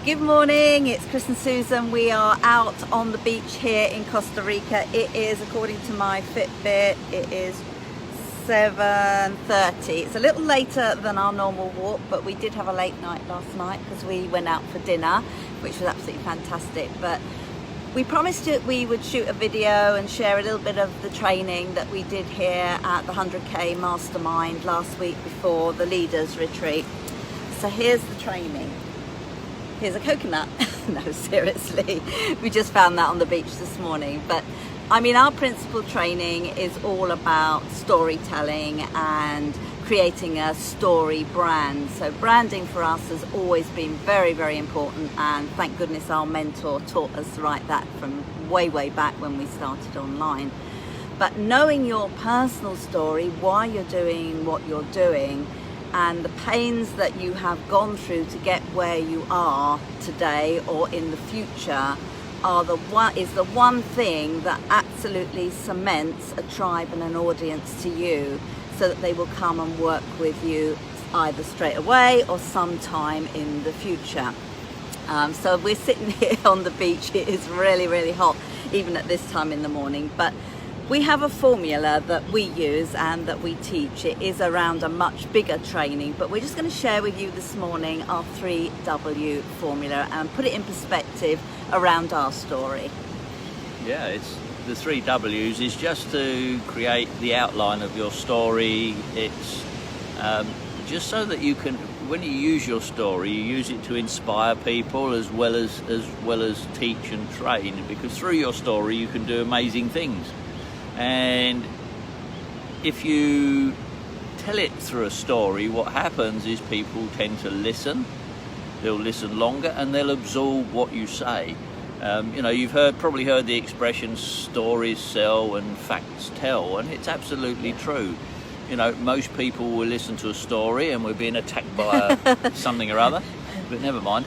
Good morning, it's Chris and Susan. We are out on the beach here in Costa Rica. It is, according to my Fitbit, it is 7:30. It's a little later than our normal walk, but we did have a late night last night because we went out for dinner, which was absolutely fantastic. But we promised that we would shoot a video and share a little bit of the training that we did here at the 100K mastermind last week before the leaders retreat. So here's the training. Here's a coconut. No, seriously. We just found that on the beach this morning. But I mean, our principal training is all about storytelling and creating a story brand. So branding for us has always been very, very important. And thank goodness our mentor taught us to write that from way, way back when we started online. But knowing your personal story, why you're doing what you're doing, and the pains that you have gone through to get where you are today or in the future is the one thing that absolutely cements a tribe and an audience to you, so that they will come and work with you either straight away or sometime in the future. So we're sitting here on the beach. It is really, really hot even at this time in the morning, but we have a formula that we use and that we teach. It is around a much bigger training, but we're just going to share with you this morning our 3W formula and put it in perspective around our story. Yeah, it's the 3 W's is just to create the outline of your story. It's just so that you can, when you use your story, you use it to inspire people as well as teach and train, because through your story you can do amazing things. And if you tell it through a story, what happens is people tend to listen. They'll listen longer and they'll absorb what you say. You've probably heard the expression stories sell and facts tell, and it's absolutely true. Most people will listen to a story and we're being attacked by something or other, but never mind.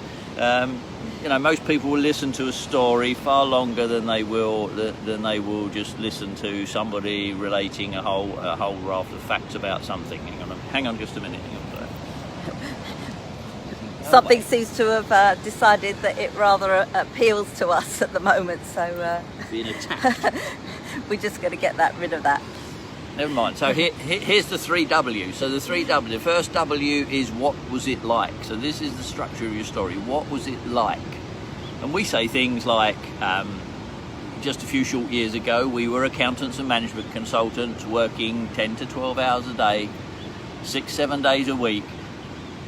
Most people will listen to a story far longer than they will just listen to somebody relating a whole raft of facts about something. Hang on just a minute. Something seems to have decided that it rather appeals to us at the moment, so being attacked. We're just going to get rid of that. Never mind. So here's the 3 W's. So the 3 W. The first W is what was it like. So this is the structure of your story. What was it like? And we say things like, just a few short years ago, we were accountants and management consultants working 10 to 12 hours a day, 6-7 days a week,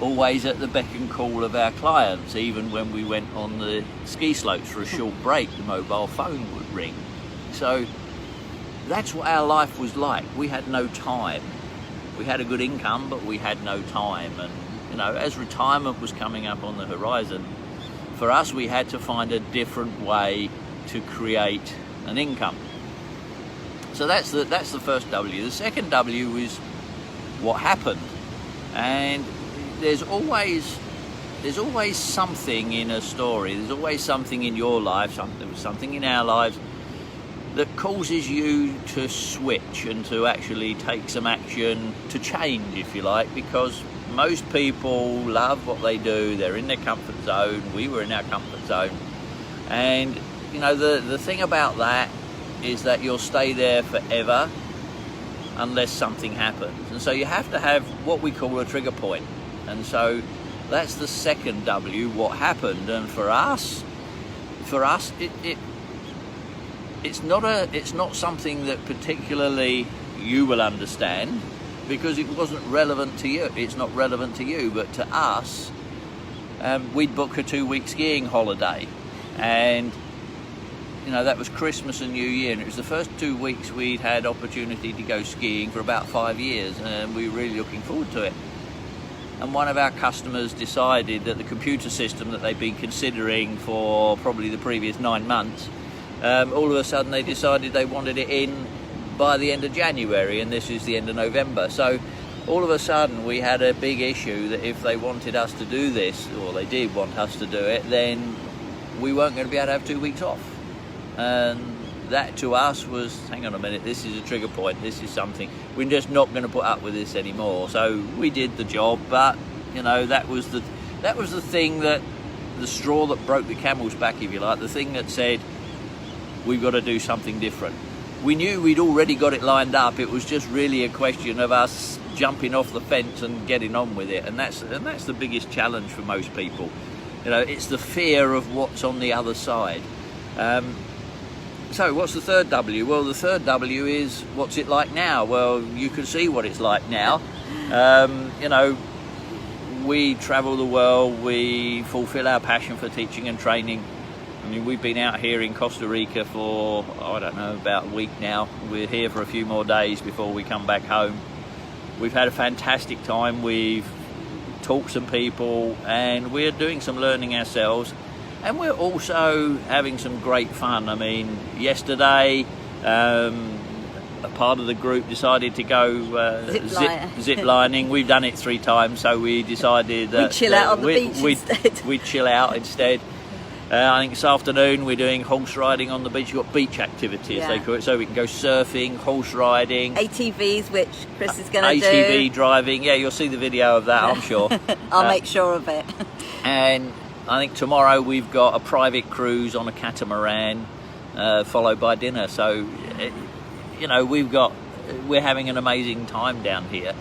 always at the beck and call of our clients. Even when we went on the ski slopes for a short break, the mobile phone would ring. So that's what our life was like. We had no time. We had a good income, but we had no time. And as retirement was coming up on the horizon, for us, we had to find a different way to create an income. So that's the first W. The second W is what happened. And there's always something in a story. There's always something in your life, something in our lives that causes you to switch and to actually take some action to change, if you like, because most people love what they do. They're in their comfort zone. We were in our comfort zone. And, the thing about that is that you'll stay there forever unless something happens. And so you have to have what we call a trigger point. And so that's the second W, what happened. And for us, it's not something that particularly you will understand, because it wasn't relevant to you. It's not relevant to you, but to us, we'd book a 2-week skiing holiday, and that was Christmas and New Year, and it was the first 2 weeks we'd had opportunity to go skiing for about 5 years, and we were really looking forward to it. And one of our customers decided that the computer system that they'd been considering for probably the previous 9 months, all of a sudden they decided they wanted it in by the end of January, and this is the end of November. So all of a sudden we had a big issue that if they wanted us to do this, or they did want us to do it, then we weren't going to be able to have 2 weeks off. And that to us was, hang on a minute, this is a trigger point, this is something, we're just not going to put up with this anymore. So we did the job, but that was the thing that the straw that broke the camel's back, if you like, the thing that said, we've got to do something different. We knew we'd already got it lined up. It was just really a question of us jumping off the fence and getting on with it. And that's the biggest challenge for most people. You know, it's the fear of what's on the other side. So what's the third W? Well, the third W is, what's it like now? Well, you can see what it's like now. You know, we travel the world, we fulfill our passion for teaching and training. I mean, we've been out here in Costa Rica for, I don't know, about a week now. We're here for a few more days before we come back home. We've had a fantastic time. We've taught some people and we're doing some learning ourselves. And we're also having some great fun. I mean, yesterday, a part of the group decided to go zip lining. We've done it 3 times, so we decided that we'd chill out on the beach instead. We'd chill out instead. I think this afternoon we're doing horse riding on the beach. You've got beach activities, they call it, so we can go surfing, horse riding. ATVs, which Chris is going to do. ATV driving, yeah, you'll see the video of that, I'm sure. I'll make sure of it. And I think tomorrow we've got a private cruise on a catamaran, followed by dinner. So, you know, we're having an amazing time down here.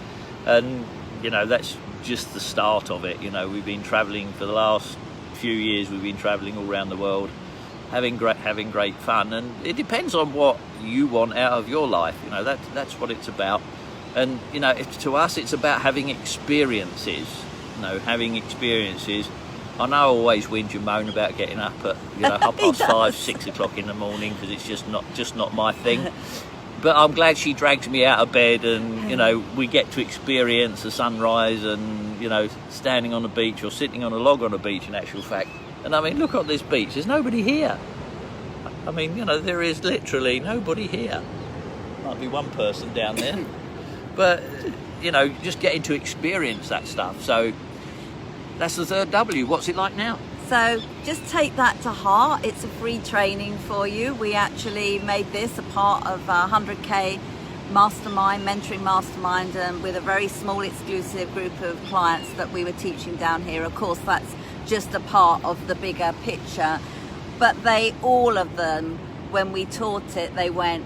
And, you know, that's just the start of it. You know, we've been travelling for the last few years. We've been travelling all around the world, having great fun. And it depends on what you want out of your life. You know, that's what it's about. And, you know, to us, it's about having experiences. You know, having experiences. I know I always whinge and moan about getting up at 5:30, 6 o'clock in the morning, because it's just not my thing. But I'm glad she drags me out of bed, and you know, we get to experience the sunrise, and you know, standing on the beach or sitting on a log on a beach. In actual fact, and I mean, look at this beach. There's nobody here. I mean, you know, there is literally nobody here. Might be one person down there, but you know, just getting to experience that stuff. So. That's the third W. What's it like now? So just take that to heart. It's a free training for you. We actually made this a part of our 100K mastermind, mentoring mastermind, with a very small exclusive group of clients that we were teaching down here. Of course, that's just a part of the bigger picture. But all of them, when we taught it, they went,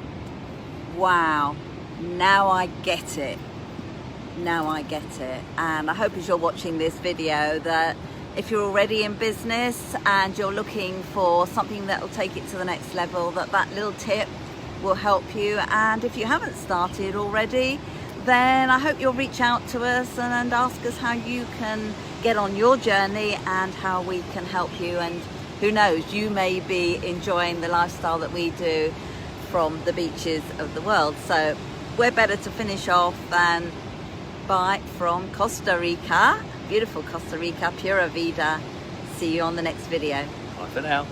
wow, now I get it. Now I get it. And I hope as you're watching this video that if you're already in business and you're looking for something that will take it to the next level, that little tip will help you. And if you haven't started already, then I hope you'll reach out to us and ask us how you can get on your journey and how we can help you. And who knows, you may be enjoying the lifestyle that we do from the beaches of the world. So we're better to finish off than bye from Costa Rica, beautiful Costa Rica, Pura Vida. See you on the next video. Bye for now.